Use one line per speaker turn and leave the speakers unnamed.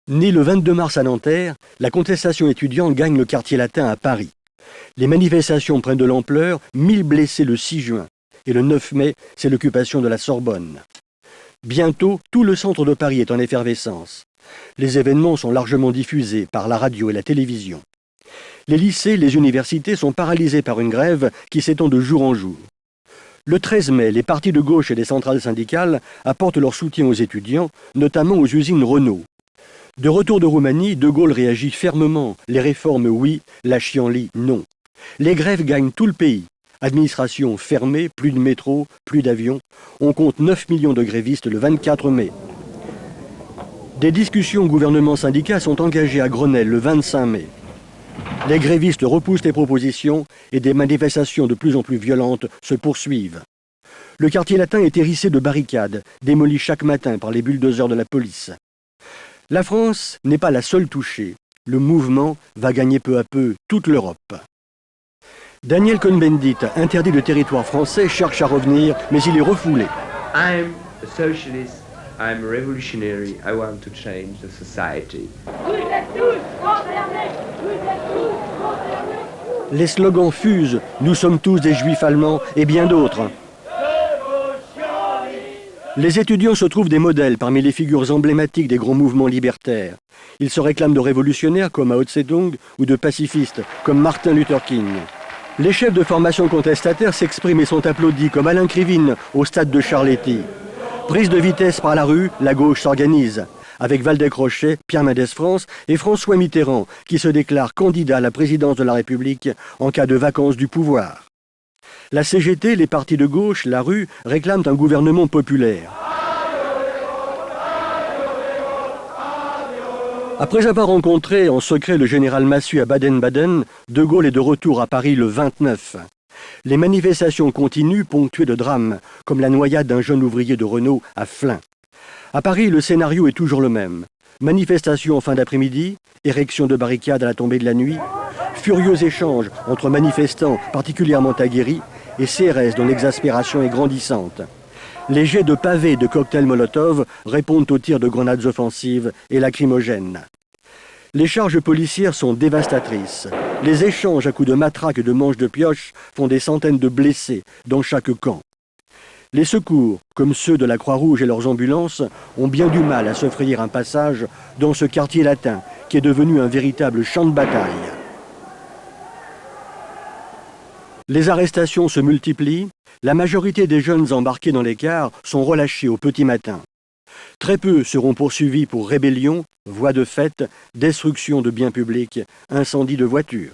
Née le 22 mars à Nanterre, la contestation étudiante gagne le quartier latin à Paris. Les manifestations prennent de l'ampleur, 1000 blessés le 6 juin. Et le 9 mai, c'est l'occupation de la Sorbonne. Bientôt, tout le centre de Paris est en effervescence. Les événements sont largement diffusés par la radio et la télévision. Les lycées, les universités sont paralysés par une grève qui s'étend de jour en jour. Le 13 mai, les partis de gauche et les centrales syndicales apportent leur soutien aux étudiants, notamment aux usines Renault. De retour de Roumanie, De Gaulle réagit fermement. Les réformes, oui, la chienlit, non. Les grèves gagnent tout le pays. Administration fermée, plus de métro, plus d'avions. On compte 9 millions de grévistes le 24 mai. Des discussions gouvernement-syndicats sont engagées à Grenelle le 25 mai. Les grévistes repoussent les propositions et des manifestations de plus en plus violentes se poursuivent. Le quartier latin est hérissé de barricades, démolies chaque matin par les bulldozers de la police. La France n'est pas la seule touchée. Le mouvement va gagner peu à peu toute l'Europe. Daniel Cohn-Bendit, interdit de territoire français, cherche à revenir, mais il est refoulé.
I'm a socialist, I'm revolutionary, I want to change the society.
Vous êtes tous concernés, vous êtes tous concernés.
Les slogans fusent, nous sommes tous des juifs allemands et bien d'autres. Les étudiants se trouvent des modèles parmi les figures emblématiques des grands mouvements libertaires. Ils se réclament de révolutionnaires comme Mao Tse-tung ou de pacifistes comme Martin Luther King. Les chefs de formation contestataires s'expriment et sont applaudis comme Alain Krivine au stade de Charletti. Prise de vitesse par la rue, la gauche s'organise. Avec Waldeck Rochet, Pierre Mendès France et François Mitterrand qui se déclarent candidats à la présidence de la République en cas de vacance du pouvoir. La CGT, les partis de gauche, la rue, réclament un gouvernement populaire. Après avoir rencontré en secret le général Massu à Baden-Baden, De Gaulle est de retour à Paris le 29. Les manifestations continuent, ponctuées de drames, comme la noyade d'un jeune ouvrier de Renault à Flins. À Paris, le scénario est toujours le même. Manifestation en fin d'après-midi, érection de barricades à la tombée de la nuit, furieux échanges entre manifestants particulièrement aguerris et CRS dont l'exaspération est grandissante. Les jets de pavés et de cocktails Molotov répondent aux tirs de grenades offensives et lacrymogènes. Les charges policières sont dévastatrices. Les échanges à coups de matraque et de manches de pioche font des centaines de blessés dans chaque camp. Les secours, comme ceux de la Croix-Rouge et leurs ambulances, ont bien du mal à se frayer un passage dans ce quartier latin qui est devenu un véritable champ de bataille. Les arrestations se multiplient. La majorité des jeunes embarqués dans les cars sont relâchés au petit matin. Très peu seront poursuivis pour rébellion, voies de fait, destruction de biens publics, incendie de voitures.